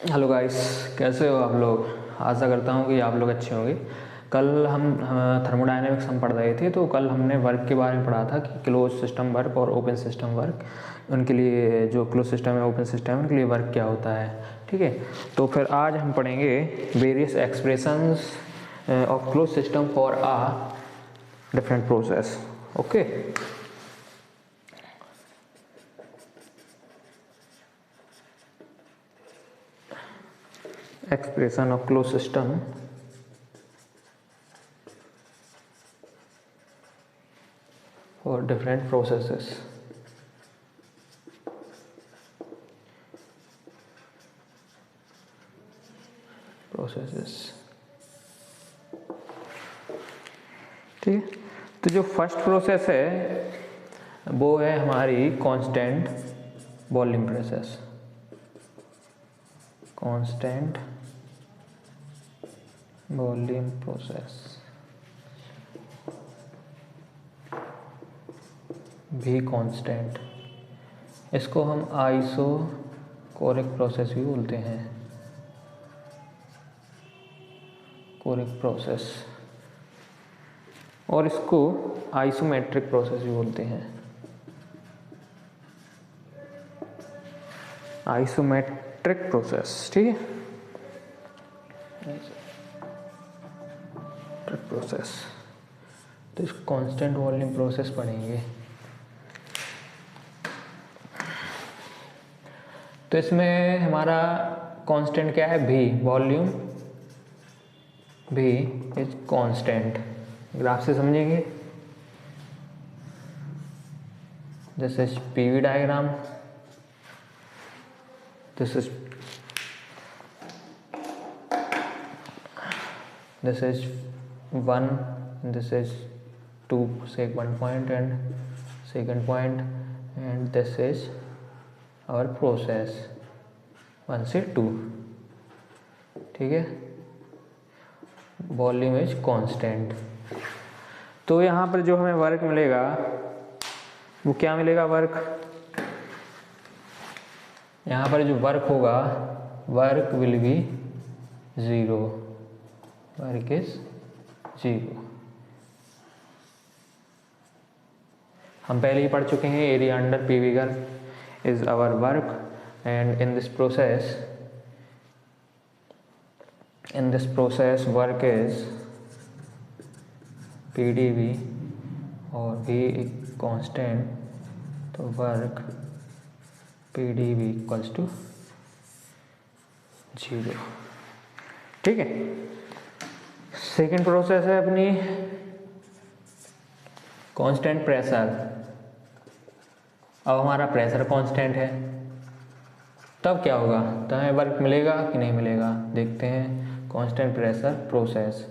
Hello guys, कैसे हो आप लोग। आशा करता हूँ कि आप लोग अच्छे होंगे। कल हम थर्मोडायनेमिक्स हम पढ़ रहे थे, तो कल हमने वर्क के बारे में पढ़ा था कि क्लोज सिस्टम वर्क और ओपन सिस्टम वर्क, उनके लिए जो क्लोज सिस्टम है ओपन सिस्टम है उनके लिए वर्क क्या होता है। ठीक है, तो फिर आज हम पढ़ेंगे various expressions of close system for uh different process. Okay, expression of closed system for different processes. ठीक है, तो जो फर्स्ट प्रोसेस है वो है हमारी constant volume process. Constant volume process भी कांस्टेंट, इसको हम आइसोकोरिक प्रोसेस भी बोलते हैं। कोरिक प्रोसेस, और इसको आइसोमेट्रिक प्रोसेस भी बोलते हैं। आइसोमेट्रिक प्रोसेस, ठीक है, प्रोसेस। तो इस कांस्टेंट वॉल्यूम प्रोसेस पढ़ेंगे। तो इसमें हमारा कांस्टेंट क्या है, भी वॉल्यूम भी इज कांस्टेंट। ग्राफ से समझेंगे, this is PV diagram, this is one, this is 2, say 1 point and second point, and this is our process 1 से 2। ठीक है, वॉल्यूम इज कांस्टेंट। तो यहाँ पर जो हमें वर्क मिलेगा वो क्या मिलेगा, वर्क। यहाँ पर जो वर्क होगा, work will be 0, work is 0। हम पहले ही पढ़ चुके हैं, area under PV curve is our work, and in this process work is PDV और भी एक कांस्टेंट, तो वर्क पीडीवी इक्वल्स टू 0। ठीक है, सेकेंड प्रोसेस है अपनी कांस्टेंट प्रेशर। अब हमारा प्रेशर कांस्टेंट है, तब क्या होगा, तो हमें वर्क मिलेगा कि नहीं मिलेगा, देखते हैं। Constant pressure process,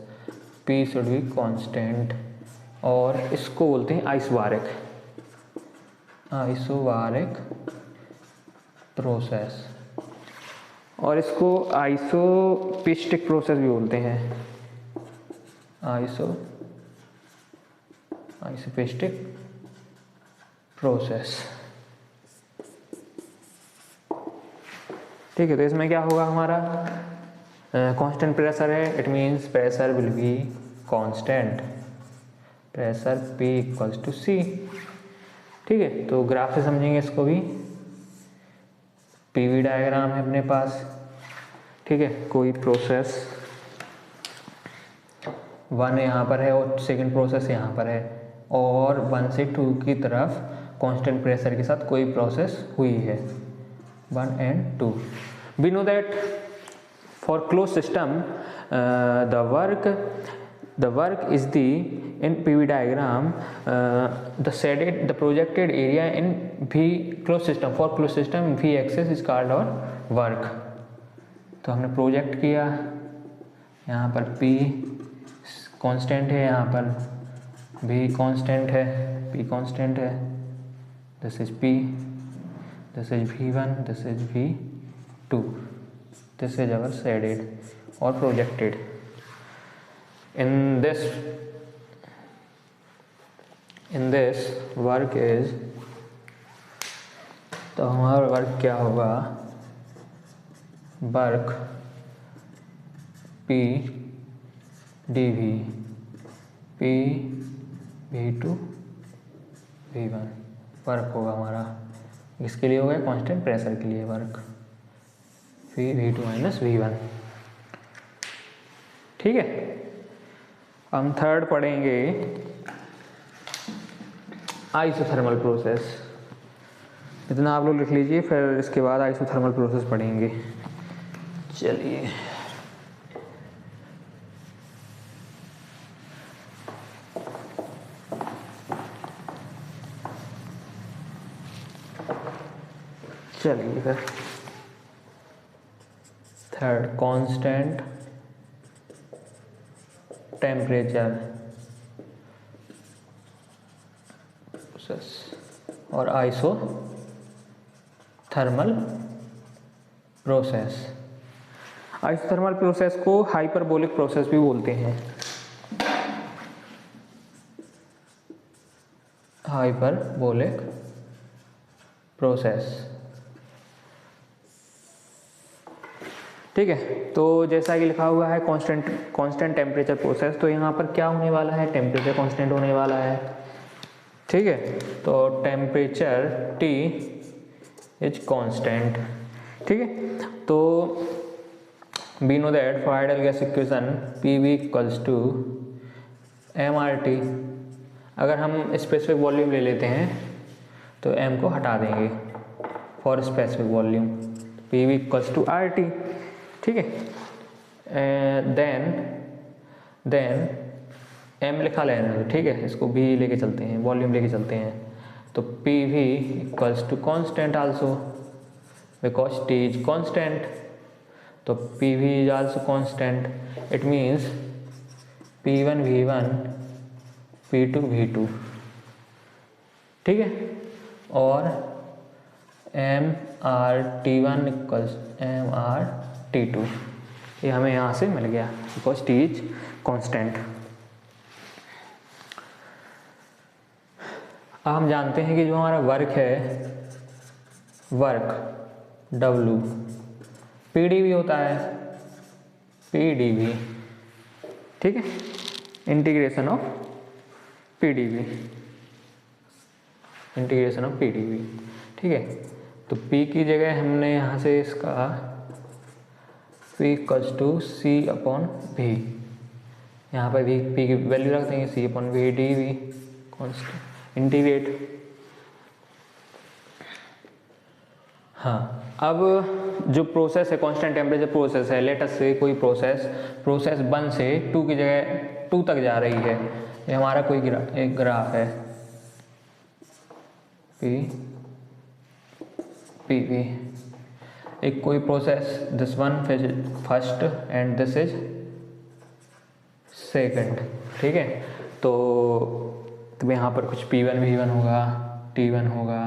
P should be constant, और इसको बोलते हैं आइसोबारिक प्रोसेस, और इसको आइसोपिस्टिक प्रोसेस भी बोलते हैं। Isopiestic process. ठीक है, तो इसमें क्या होगा, हमारा कांस्टेंट प्रेशर है, it means pressure will be constant, pressure P equals to C। ठीक है, तो ग्राफ से समझेंगे इसको भी। पीवी डायग्राम है अपने पास, ठीक है, कोई प्रोसेस 1 यहाँ पर है और सेकंड प्रोसेस यहाँ पर है, और 1 से 2 की तरफ कांस्टेंट प्रेशर के साथ कोई प्रोसेस हुई है, 1 and 2। We know that for close system the work is in PV diagram the projected area in V closed system, for closed system V axis is called our work। तो हमने project किया, यहाँ पर P constant है, यहाँ पर V constant है, P constant है, this is P, this is V1, this is V2, this is our shaded और projected. In this work is, तो हमारा वर्क क्या होगा, work P dV P V2 V1 work होगा हमारा, इसके लिए हो गया कांस्टेंट प्रेशर के लिए work P V2 minus V1। ठीक है, हम थर्ड पढ़ेंगे आइसोथर्मल प्रोसेस। इतना आप लोग लिख लीजिए, फिर इसके बाद आइसोथर्मल प्रोसेस पढ़ेंगे। चलिए फिर थर्ड, कांस्टेंट टेम्परेचर प्रोसेस और आइसोथर्मल प्रोसेस। आइसोथर्मल प्रोसेस को हाइपरबोलिक प्रोसेस भी बोलते हैं। Hyperbolic process. ठीक है, तो जैसा कि लिखा हुआ है कांस्टेंट टेम्परेचर प्रोसेस, तो यहाँ पर क्या होने वाला है, टेम्परेचर कांस्टेंट होने वाला है। ठीक है, तो टेम्परेचर T इज कांस्टेंट। ठीक है, तो we know that for ideal gas equation PV equals to mRT। अगर हम स्पेसिफिक वॉल्यूम ले लेते हैं तो m को हटा देंगे for specific volume, PV equals to RT। ठीक है, देन m लिखा लेना है। ठीक है, इसको भी लेके चलते हैं, वॉल्यूम लेके चलते हैं, तो PV equals to constant also because T is constant, तो PV is also constant. It means P1 V1 P2 V2। ठीक है, और mRT1 इक्वल्स mRT2, ये हमें यहाँ से मिल गया बिकॉज T इज कांस्टेंट। अब हम जानते हैं कि जो हमारा वर्क है, वर्क W PdV होता है, PdV। ठीक है, integration of PdV, integration of PdV। ठीक है, तो P की जगह हमने यहाँ से इसका P इक्वल्स टू C/V, यहाँ पर भी P की वैल्यू रख देंगे, C/V dV कांस्टेंट इंटीग्रेट। हाँ, अब जो प्रोसेस है कांस्टेंट टेम्परेचर प्रोसेस है, लेट अस से कोई प्रोसेस 1 से 2 की जगह 2 तक जा रही है। ये हमारा कोई एक ग्राफ है PV, एक कोई process, this one first and this is second. ठीक है, तो यहाँ पर कुछ P1 V1 होगा, T1 होगा,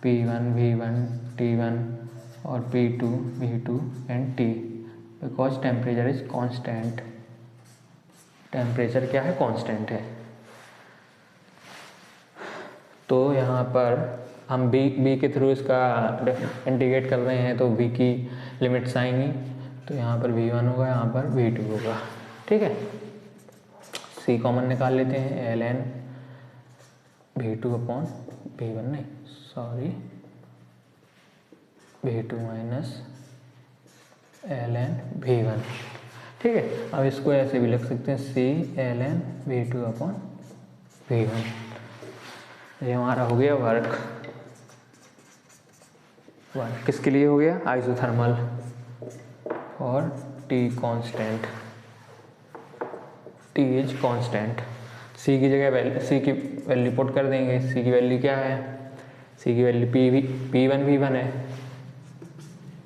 P1 V1 T1 और P2 V2 and T, because temperature is constant. Temperature क्या है, कांस्टेंट है। तो यहाँ पर हम B के थ्रू इसका इंटीग्रेट कर रहे हैं, तो V की लिमिट्स आएंगी, तो यहाँ पर V1 होगा, यहाँ पर V2 होगा। ठीक है, C कॉमन निकाल लेते हैं, ln V2 अपॉन V1, नहीं sorry V2 minus ln V1। ठीक है, अब इसको ऐसे भी लिख सकते हैं, C ln V2 upon V1। ये हमारा हो गया वर्क किसके लिए हो गया, आइसोथर्मल और T constant, T is constant. C की जगह C की वैल्यू पुट कर देंगे। C की वैल्यू क्या है, C की वैल्यू P1 V1 है,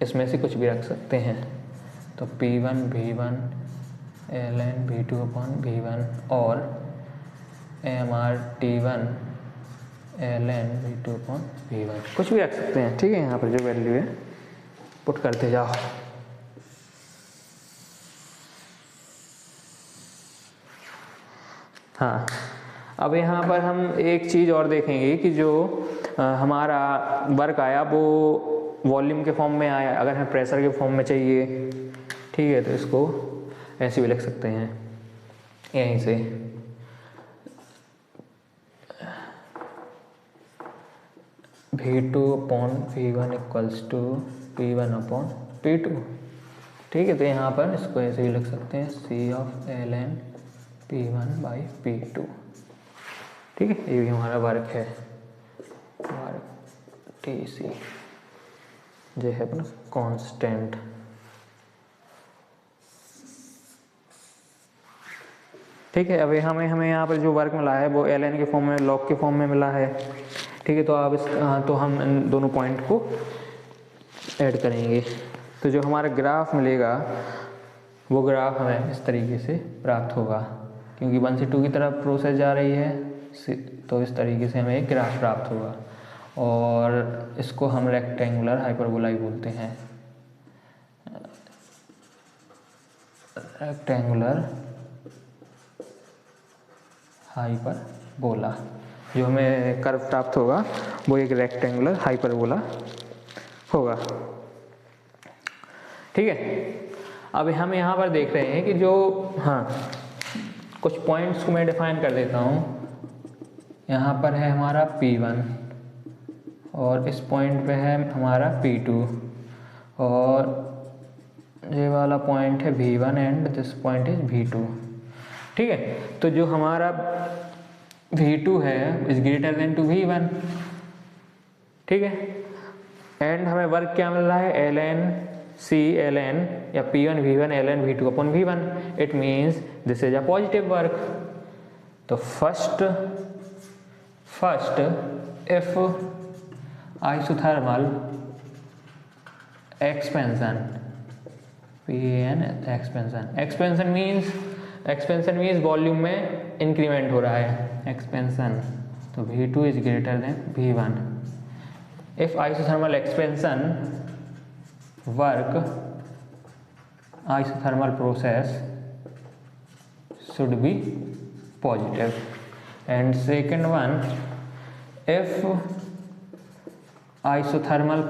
इसमें से कुछ भी रख सकते हैं, तो P1 V1 ln V2 upon V1 और mRT1 ln V2 upon V1, कुछ भी रख सकते हैं। ठीक है, यहाँ पर जो वैल्यू है पुट करते जाओ। हाँ, अब यहाँ पर हम एक चीज़ और देखेंगे कि जो हमारा वर्क आया वो वॉल्यूम के फॉर्म में आया, अगर हमें प्रेशर के फॉर्म में चाहिए, ठीक है, तो इसको ऐसे भी लिख सकते हैं यहीं से। V2 upon V1 equals to P1 upon P2, ठीक है। तो यहाँ पर इसको ऐसे भी लिख सकते हैं C ऑफ ln P1/P2, ठीक है। ये भी हमारा वर्क है, वर्क TC जो है अपना कांस्टेंट। ठीक है, अभी हमें यहाँ पर जो वर्क मिला है वो ln के फॉर्म में, लॉग के फॉर्म में मिला है, ठीक है। तो आप तो हम इन दोनों पॉइंट को ऐड करेंगे, तो जो हमारा ग्राफ मिलेगा वो ग्राफ हमें इस तरीके से प्राप्त होगा, क्योंकि 1 से 2 की तरफ प्रोसेस जा रही है, तो इस तरीके से हमें एक ग्राफ प्राप्त होगा, और इसको हम रेक्टेंगुलर हाइपरबोला ही बोलते हैं, रेक्टेंगुलर हाइपरबोला। जो हमें कर्व प्राप्त होगा वो एक रेक्टेंगुलर हाइपरबोला होगा, ठीक है। अब हम यहाँ पर देख रहे हैं कि जो, हाँ, कुछ पॉइंट्स को मैं डिफाइन कर देता हूँ। यहाँ पर है हमारा P1 और इस पॉइंट पे है हमारा P2, और ये वाला पॉइंट है V1 and this point is V2, ठीक है। तो जो हमारा V2 है is greater than to V1, ठीक है। एंड हमें वर्क क्या मिल रहा है, ln C ln या P1 V1 ln V2 upon V1, it means this is a positive work. तो first if isothermal expansion, PN expansion means volume में increment हो रहा है, एक्सपेंशन, तो V2 is greater than V1। If isothermal expansion work, isothermal process should be positive, and second one, if isothermal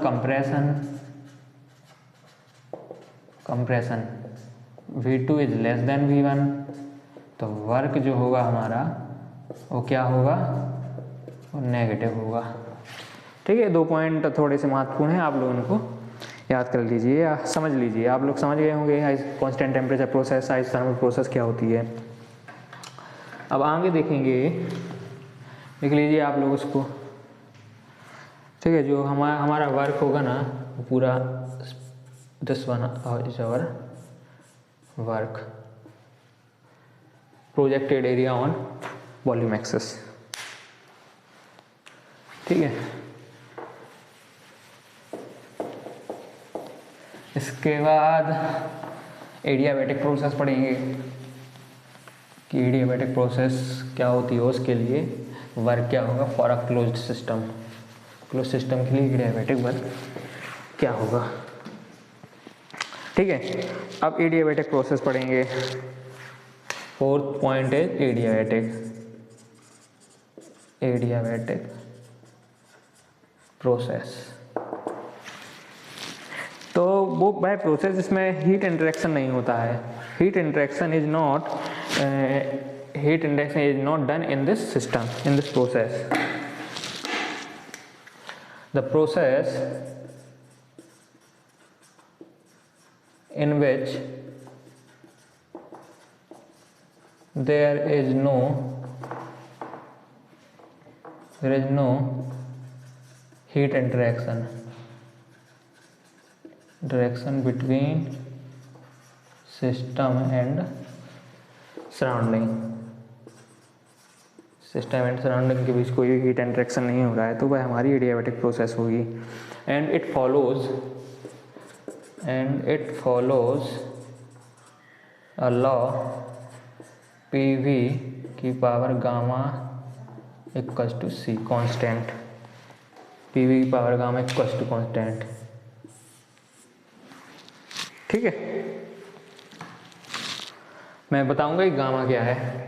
compression V2 is less than V1, तो work जो होगा हमारा वो क्या होगा, वो नेगेटिव होगा, ठीक है। 2 पॉइंट थोड़े से महत्वपूर्ण हैं, आप लोग उनको याद कर लीजिए या समझ लीजिए। आप लोग समझ गए होंगे constant temperature process, isothermal process क्या होती है। अब आगे देखेंगे, देख लीजिए आप लोग उसको, ठीक है। जो हमारा वर्क होगा ना वो पूरा, this one is our work, projected area on volume axes, ठीक है। इसके बाद एडियाबैटिक प्रोसेस पढ़ेंगे कि एडियाबैटिक प्रोसेस क्या होती है, उसके लिए वर्क क्या होगा for a closed system, close system के लिए एडियाबैटिक वर्क क्या होगा, ठीक है। अब एडियाबैटिक प्रोसेस पढ़ेंगे। 4th point is adiabatic process. तो वो बाय प्रोसेस जिसमें हीट इंटरेक्शन नहीं होता है, heat interaction is not done in this system, in this process. The process in which there is no heat interaction between system and surrounding, system and surrounding के बीच कोई भी heat interaction नहीं हो रहा है, तो वह हमारी एडियाबैटिक प्रोसेस होगी। And it follows a law PV की power gamma equals to C constant, PV की power gamma equals to constant, ठीक है। मैं बताऊंगा कि गामा क्या है।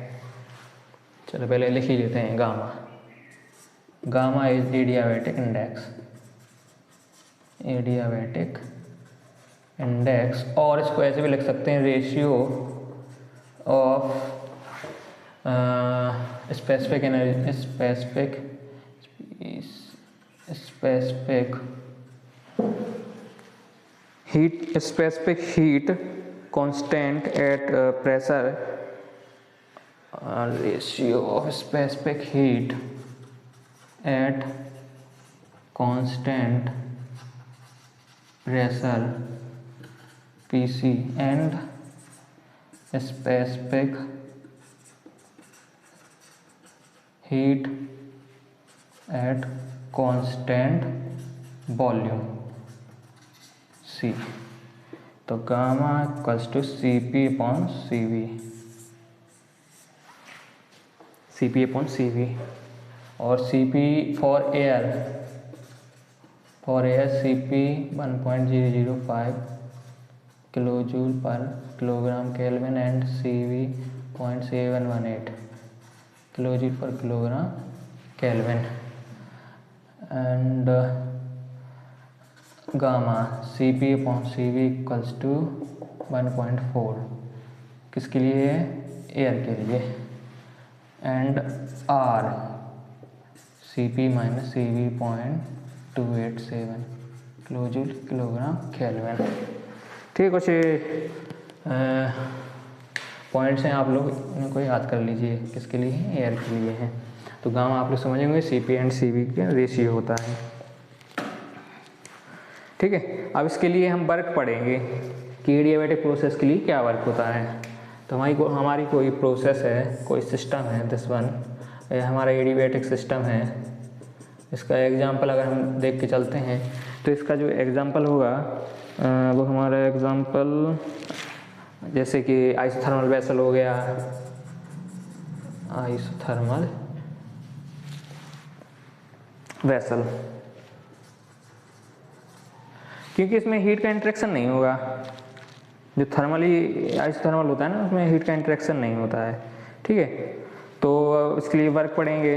चलो पहले लिख ही लेते हैं gamma. Gamma is adiabatic index, adiabatic index, और इसको ऐसे भी लिख सकते हैं ratio of specific energy, specific heat constant at pressure, ratio of specific heat at constant pressure PC and specific heat at constant volume C। तो gamma equals to CP upon CV और CP for air CP 1.005 kilojoule per kilogram kelvin and CV 0.718 kilojoule per kilogram kelvin and gamma CP upon CV equals to 1.4 किसके लिए है, air के लिए, and R CP minus CV 0.287 kilojoule kilogram kelvin. ठीक, कुछ points हैं, आप लोग इनको याद कर लीजिए, किसके लिए हैं, एयर के लिए हैं। तो गामा आप लोग समझेंगे CP एंड CV का रेशियो होता है। ठीक है, अब इसके लिए हम वर्क पढ़ेंगे कि एडियाबैटिक प्रोसेस के लिए क्या वर्क होता है। तो हमारी कोई प्रोसेस है, कोई सिस्टम है, दिस वन हमारा एडियाबैटिक सिस्टम है। इसका एग्जांपल अगर हम देख के चलते हैं तो इसका जो एग्जांपल होगा वो हमारा एग्जांपल जैसे कि आइसोथर्मल वेसल हो गया, आइसोथर्मल वेसल, क्योंकि इसमें हीट का इंटरेक्शन नहीं होगा। जो थर्मली आइसोथर्मल होता है ना, उसमें हीट का इंटरेक्शन नहीं होता है। ठीक है, तो इसके लिए वर्क पढ़ेंगे।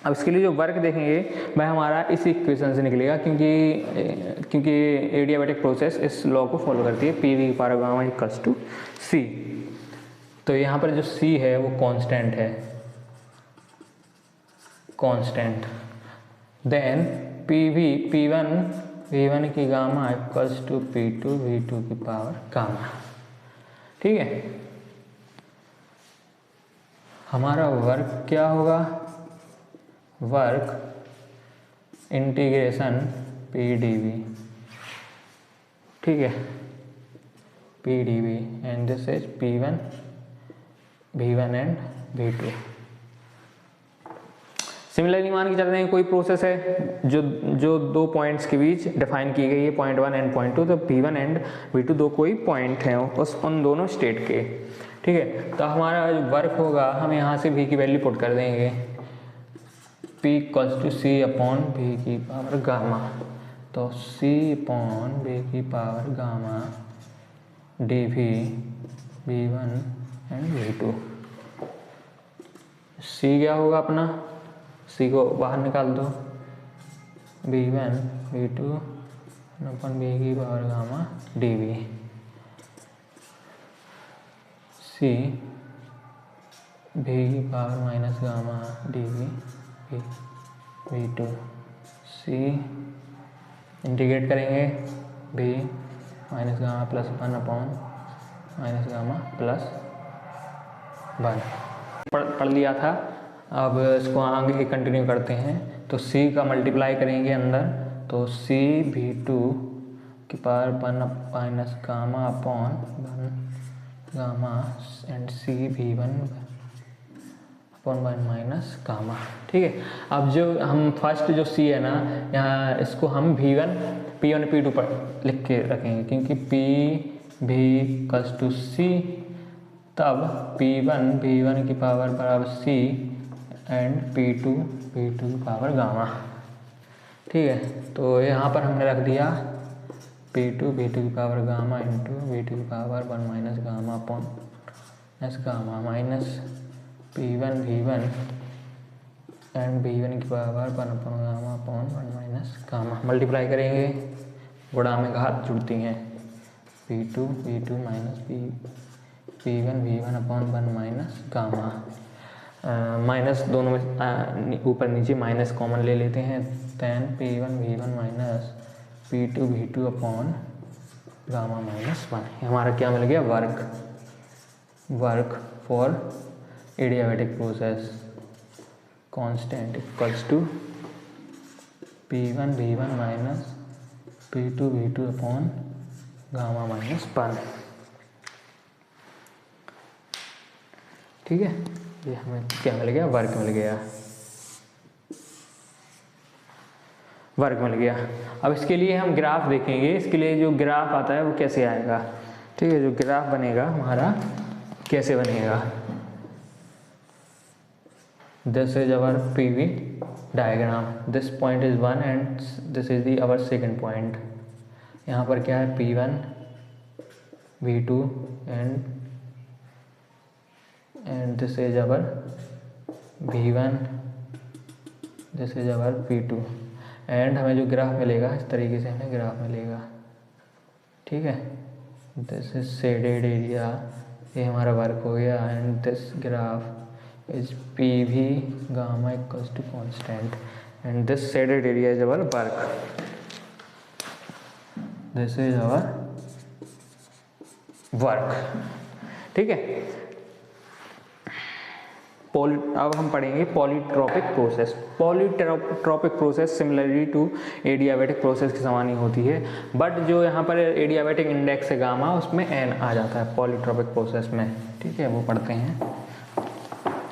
अब इसके लिए जो वर्क देखेंगे वह हमारा इस इक्वेशन से निकलेगा, क्योंकि एडियाबैटिक प्रोसेस इस लॉ को फॉलो करती है, PV power gamma equals to C। तो यहाँ पर जो C है वो कांस्टेंट है, कांस्टेंट। देन P1 की gamma equals to P2 V2 की पावर गामा। ठीक है, हमारा वर्क क्या होगा, वर्क इंटीग्रेशन PdV। ठीक है, PdV and this is P1 V1 and V2। Similarly मान के चलते हैं कोई प्रोसेस है जो दो पॉइंट्स के बीच डिफाइन की गई है, पॉइंट 1 एंड पॉइंट 2। तो P1 एंड V2 दो कोई पॉइंट हैं उन दोनों स्टेट के। ठीक है, तो हमारा जो वर्क होगा, हम यहाँ से V की वैल्यू पुट कर देंगे, P equals to C upon V की पावर गामा। तो C अपॉन V की power gamma dV V1 and V2। C क्या होगा अपना, C को बाहर निकाल दो, V1 V2 अपन V की power gamma dV। C V की power minus gamma dV V2। C integrate करेंगे, V minus gamma plus 1 upon minus gamma plus 1 पढ़ लिया था। अब इसको आगे कंटिन्यू करते हैं। तो C का मल्टीप्लाई करेंगे अंदर, तो C V2 की power 1 minus gamma upon 1 gamma and C V1 upon 1 minus gamma. ठीक है, अब जो हम फर्स्ट जो C है ना, यहाँ इसको हम P1 P2 पर लिख के रखेंगे, क्योंकि P V equals to C, तब P1 V1 की पावर बराबर C एंड P2 V2 की पावर गामा। ठीक है, तो यहाँ पर हमने रख दिया P2 V2 की पावर गामा इंटू V2 की power 1 minus gamma upon S gamma minus P1 V1 and v1 की power 1 gamma upon 1 minus gamma, multiply करेंगे, गुणा में घात जुड़ती हैं, v2 minus v1 upon 1 minus gamma, minus दोनों में ऊपर नीचे माइनस कॉमन ले लेते हैं, ten v1 minus v2 upon gamma minus 1। हमारा क्या मिल गया, work for adiabatic process constant equals to v1 minus v2 upon gamma minus 1। ठीक है, ये हमें क्या मिल गया, वर्क मिल गया। अब इसके लिए हम ग्राफ देखेंगे, इसके लिए जो ग्राफ आता है वो कैसे आएगा। ठीक है, जो ग्राफ बनेगा हमारा कैसे बनेगा, this is our PV diagram, this point is 1 and this is the our second point. यहाँ पर क्या है, P1 V2 and this is our V1, this is our P2 and हमें जो ग्राफ मिलेगा इस तरीके से हमें ग्राफ मिलेगा। ठीक है, दिस इज शेडेड एरिया, ये हमारा वर्क हो गया, and this graph is PV gamma equals to constant and this shaded area is our work, this is our work. ठीक है, अब हम पढ़ेंगे polytropic process. Polytropic process similarly to adiabatic process के समान ही होती है, बट जो यहाँ पर एडियाबैटिक इंडेक्स है गामा, उसमें n आ जाता है पॉलीट्रॉपिक प्रोसेस में। ठीक है, वो पढ़ते हैं,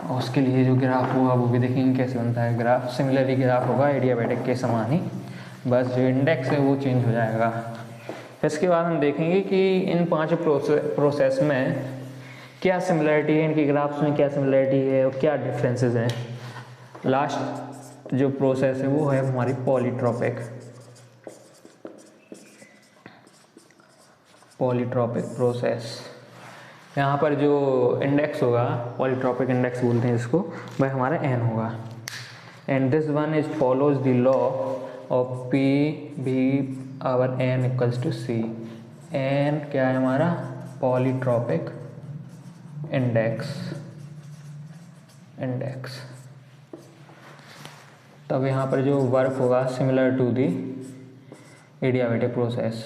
और उसके लिए जो ग्राफ होगा वो भी देखेंगे कैसे बनता है। ग्राफ सिमिलरली ग्राफ होगा एडियाबैटिक के समान ही, बस जो इंडेक्स है वो चेंज हो जाएगा। इसके बाद हम देखेंगे कि इन 5 प्रोसेस में क्या सिमिलरिटी है, इनकी ग्राफ्स में क्या सिमिलरिटी है और क्या डिफरेंसेस हैं। लास्ट जो प्रोसेस है वो है हमारी पॉलीट्रॉपिक प्रोसेस। यहाँ पर जो इंडेक्स होगा, पॉलीट्रॉपिक इंडेक्स बोलते हैं इसको, वह हमारा n होगा, and this one is follows the law of P भी our n equals to C। n क्या है हमारा, पॉलीट्रॉपिक इंडेक्स। तब यहाँ पर जो वर्क होगा similar to the adiabatic process,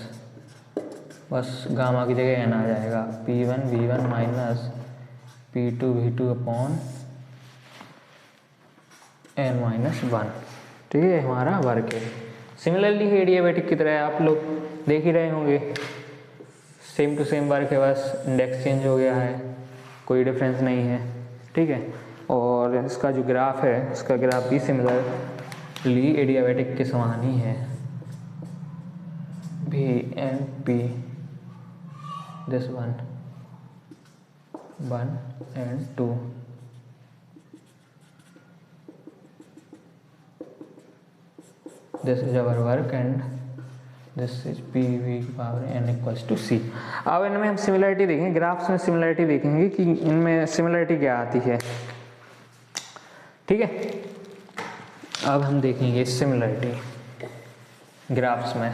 बस गामा की जगह n आ जाएगा, P1 V1 minus P2 V2 upon n minus 1। ठीक है, हमारा वर्क है। सिमिलरली एडियाबैटिक की तरह आप लोग देख ही रहे होंगे, सेम टू सेम वर्क है, बस इंडेक्स चेंज हो गया है, कोई डिफरेंस नहीं है। ठीक है, और इसका जो ग्राफ है, इसका ग्राफ भी सिमिलरली एडियाबैटिक के समान ही है, V एंड P, this 1 and 2। This is our work and this is PV की power n equals to C। अब इनमें हम सिमिलरिटी देखेंगे, ग्राफ्स में सिमिलरिटी देखेंगे कि इनमें सिमिलरिटी क्या आती है। ठीक है, अब हम देखेंगे सिमिलरिटी ग्राफ्स में।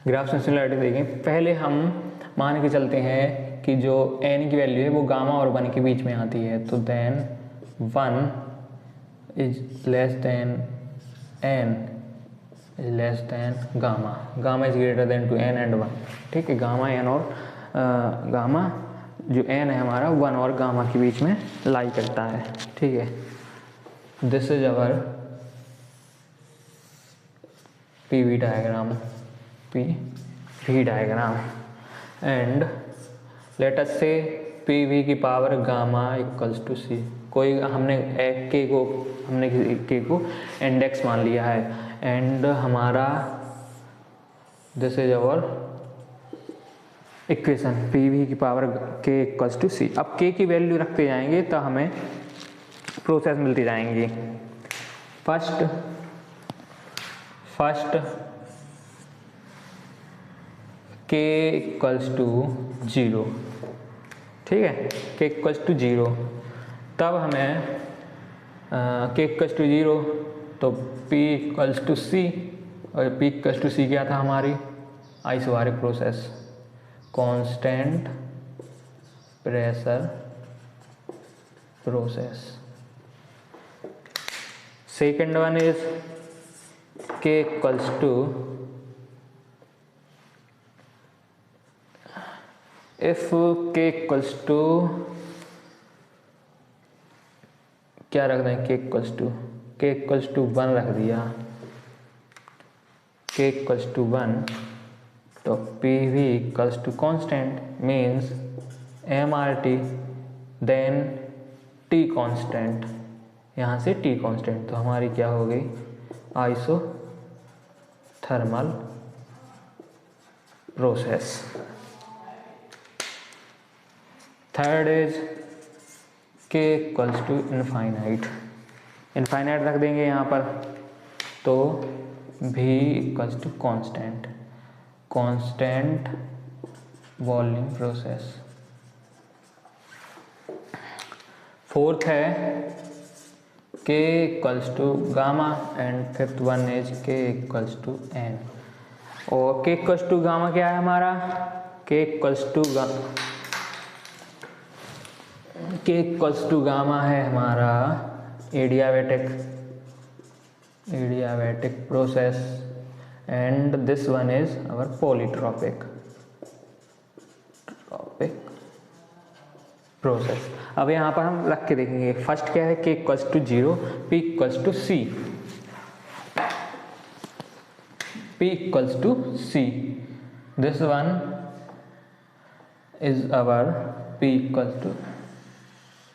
ग्राफ्स में सिमिलरिटी देखें, पहले हम मान के चलते हैं कि जो n की वैल्यू है वो गामा और 1 के बीच में आती है, तो then 1 is less than n is less than gamma is greater than to n and 1। ठीक है, गामा n और गामा जो n है हमारा 1 और गामा के बीच में लाई करता है। ठीक है, this is our PV diagram and let us say PV की power gamma equals to C। कोई हमने k को इंडेक्स मान लिया है, एंड हमारा this is our equation PV की power k equals to C। अब k की वैल्यू रखते जाएंगे तो हमें प्रोसेस मिलती जाएंगी। फर्स्ट के इक्वल्स टू 0, ठीक है, के इक्वल्स टू 0, तब हमें के इक्वल्स टू 0 तो पी इक्वल्स टू सी, और पी इक्वल्स टू सी क्या था हमारी isobaric process, constant pressure process. Second one is K equals to, if के इक्वल्स टू क्या रख दें, के इक्वल्स टू 1 रख दिया, के इक्वल्स टू 1, तो P V equals to constant means MRT then T constant, यहाँ से टी कॉन्स्टेंट, तो हमारी क्या हो गई isothermal process. Third is K equals to infinite, infinite रख देंगे यहाँ पर, तो भी equals to constant volume process. Fourth है K equals to gamma, and fifth one is K equals to N. और के इक्वल्स टू गामा क्या है हमारा, के इक्वल्स टू गामा है हमारा adiabatic process, and this one is our polytropic process. अब यहाँ पर हम रख के देखेंगे, फर्स्ट क्या है K equals to 0, P equals to C, this one is our P equals to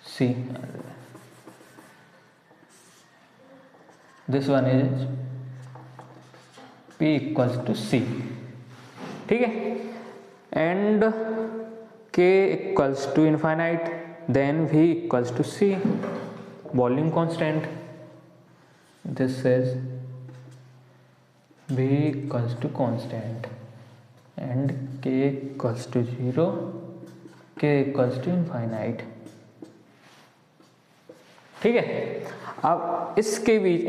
C, this one is P equals to C, ठीक है, and K equals to infinite, then V equals to C, volume constant, this is V equals to constant, and K equals to 0, K equals to infinite, ठीक है। अब इसके बीच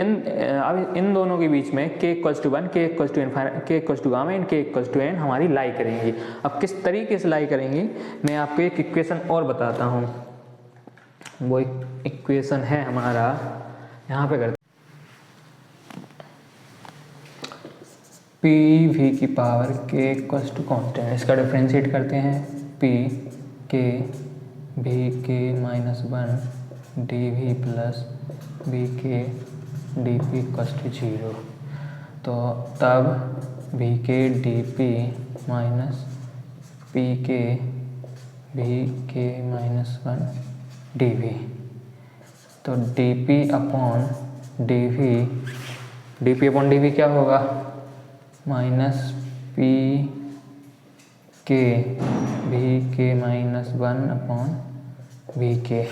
इन दोनों के बीच में के इक्वल्स टू 1, के इक्वल्स टू इनफाइनाइट, के equals to gamma and K equals to N हमारी लाई करेंगी। अब किस तरीके से लाई करेंगी मैं आपको एक इक्वेशन और बताता हूँ, वो इक्वेशन है हमारा यहाँ पे करते पी वी की power K equals to constant, इसका डिफ्रेंशिएट करते हैं P K V K -1 D V plus B K D P equals to 0, तो तब B K D P minus P K V K -1 D V, तो D P upon D V क्या होगा minus P K V K -1 upon V के,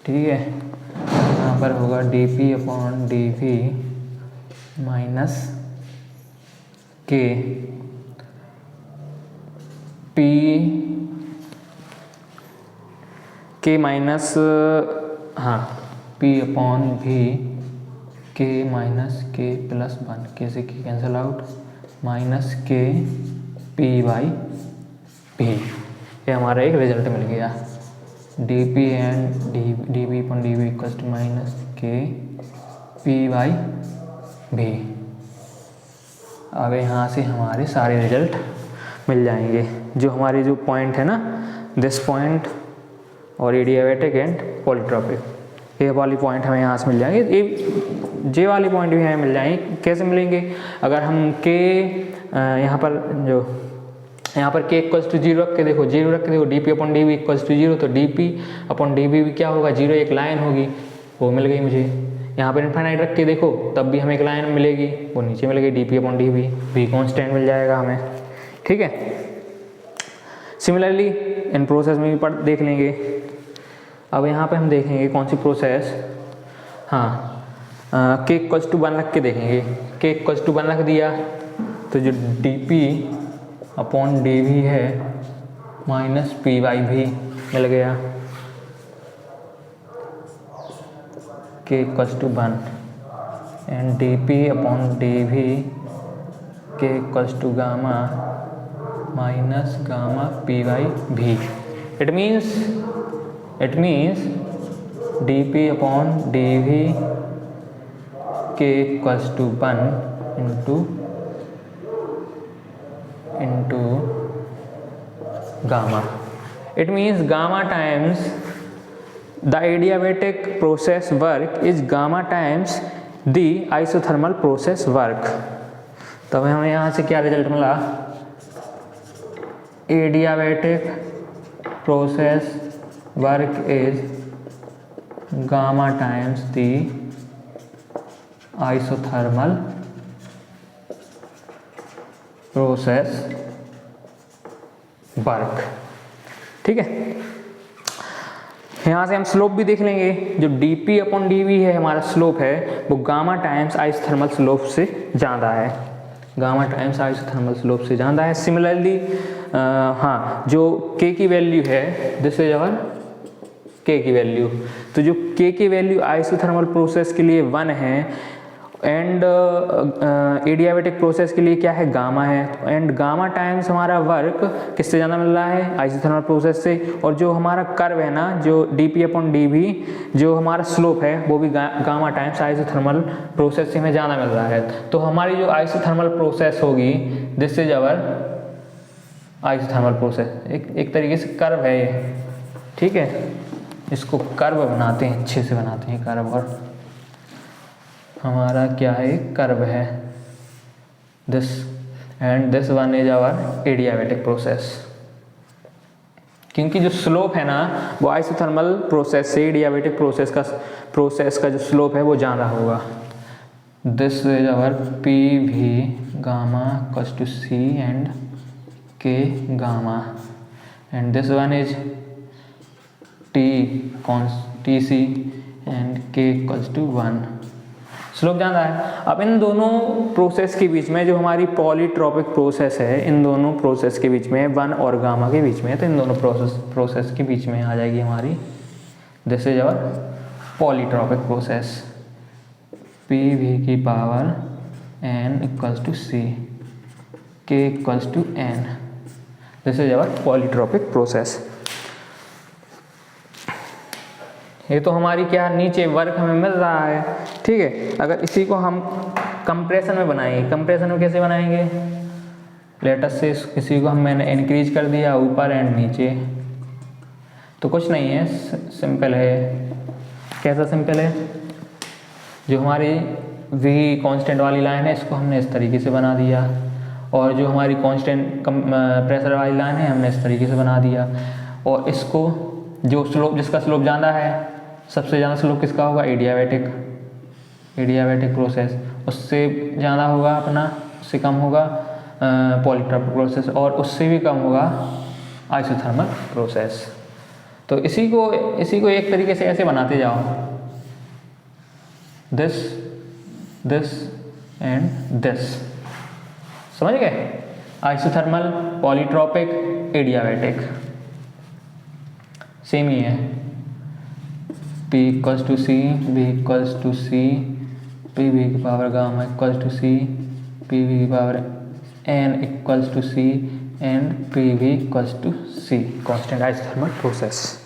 ठीक है, यहाँ पर होगा D P upon D V minus K minus P upon V K minus K plus 1, K से K cancel out, minus K P by P, ये हमारा एक रिजल्ट मिल गया, D P and D V upon D V equals to minus K P by भी। अब यहाँ से हमारे सारे रिजल्ट मिल जाएंगे, जो हमारे जो पॉइंट है ना, दिस पॉइंट और एडियाबैटिक एंड पॉलीट्रॉपिक, ये वाली पॉइंट हमें यहाँ से मिल जाएंगे, ये जे वाली पॉइंट भी हमें मिल जाएंगे। कैसे मिलेंगे, अगर हम के यहाँ पर के इक्वल्स टू 0 रख के देखो, D P upon D V equals to 0, तो D P upon D V क्या होगा 0, एक लाइन होगी, वो मिल गई मुझे। यहाँ पर इनफाइनाइट रख के देखो तब भी हमें एक लाइन मिलेगी, वो नीचे मिल गई, D P upon D V constant मिल जाएगा हमें, ठीक है। सिमिलरली इन प्रोसेस में भी देख लेंगे, अब यहाँ पे हम देखेंगे कौन सी प्रोसेस, हाँ के इक्वल्स टू 1 रख के देखेंगे। के इक्वल्स टू 1 रख दिया तो जो dp अपॉन dv है माइनस पी बाई भी मिल गया। K equals to 1 and dp upon dv K equals to gamma minus gamma P by V. It means dp upon dv K equals to 1 into gamma. It means gamma times the adiabatic process work is gamma times the isothermal process work. तब हमें यहाँ से क्या result मिला, adiabatic process work is gamma times the isothermal process work. ठीक है, यहाँ से हम स्लोप भी देख लेंगे। जो dp अपॉन dv है हमारा स्लोप है वो गामा टाइम्स आइसोथर्मल स्लोप से ज़्यादा है, गामा टाइम्स आइसोथर्मल स्लोप से ज़्यादा है। सिमिलरली हाँ, जो k की वैल्यू है दिस इज आवर k की वैल्यू, तो जो k की वैल्यू आइसोथर्मल प्रोसेस के लिए 1 है एंड एडियाबैटिक प्रोसेस के लिए क्या है, गामा है। एंड गामा टाइम्स हमारा वर्क किससे ज़्यादा मिल रहा है, आइसोथर्मल प्रोसेस से। और जो हमारा कर्व है ना, जो dp अपॉन dv जो हमारा स्लोप है वो भी गामा टाइम्स आइसोथर्मल प्रोसेस से हमें ज़्यादा मिल रहा है। तो हमारी जो आइसोथर्मल प्रोसेस होगी this is our isothermal process, एक तरीके से कर्व है ये। ठीक है, इसको कर्व बनाते हैं, अच्छे से बनाते हैं कर्व, और हमारा क्या है, कर्व है this, and this one is our adiabatic process. क्योंकि जो स्लोप है ना वो आइसोथर्मल प्रोसेस से एडियाबैटिक प्रोसेस का जो स्लोप है वो ज़्यादा होगा। This is our P V gamma equals to C and K gamma, and this one is T C and K equals to 1। Slope ज़्यादा है। अब इन दोनों प्रोसेस के बीच में जो हमारी पॉलीट्रॉपिक प्रोसेस है, इन दोनों प्रोसेस के बीच में 1 और गामा के बीच में, तो इन दोनों प्रोसेस के बीच में आ जाएगी हमारी this is our polytropic process, P V की power n equals to C, K equals to n। This is our polytropic process. ये तो हमारी क्या नीचे वर्क हमें मिल रहा है। ठीक है, अगर इसी को हम कंप्रेशन में बनाएंगे, कंप्रेशन में कैसे बनाएंगे, लेटस से इसी को मैंने इंक्रीज कर दिया ऊपर एंड नीचे, तो कुछ नहीं है, सिंपल है। कैसा सिंपल है, जो हमारी वी कांस्टेंट वाली लाइन है इसको हमने इस तरीके से बना दिया, और जो हमारी कांस्टेंट प्रेशर वाली लाइन है हमने इस तरीके से बना दिया, और इसको जो स्लोप, जिसका स्लोप ज़्यादा है, सबसे ज़्यादा स्लोप किसका होगा, एडियाबैटिक प्रोसेस, उससे ज़्यादा होगा अपना, उससे कम होगा पॉलीट्रॉपिक प्रोसेस, और उससे भी कम होगा आइसोथर्मल प्रोसेस। तो इसी को एक तरीके से ऐसे बनाते जाओ, दिस एंड दिस, समझ गए, आइसोथर्मल, पॉलीट्रॉपिक, एडियाबैटिक, सेम ही है। P equals to C, V equals to C, P V की power gamma equals to C, P V की power n equals to C and P V equals to C, constant isothermal process.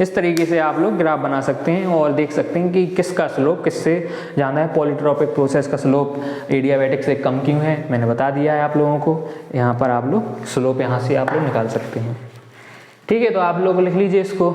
इस तरीके से आप लोग graph बना सकते हैं और देख सकते हैं कि किसका स्लोप किससे ज़्यादा है। पॉलीट्रॉपिक प्रोसेस का स्लोप एडियाबैटिक से कम क्यों है, मैंने बता दिया है आप लोगों को। यहाँ पर आप लोग स्लोप यहाँ से आप लोग निकाल सकते हैं। ठीक है, तो आप लोग लिख लीजिए इसको।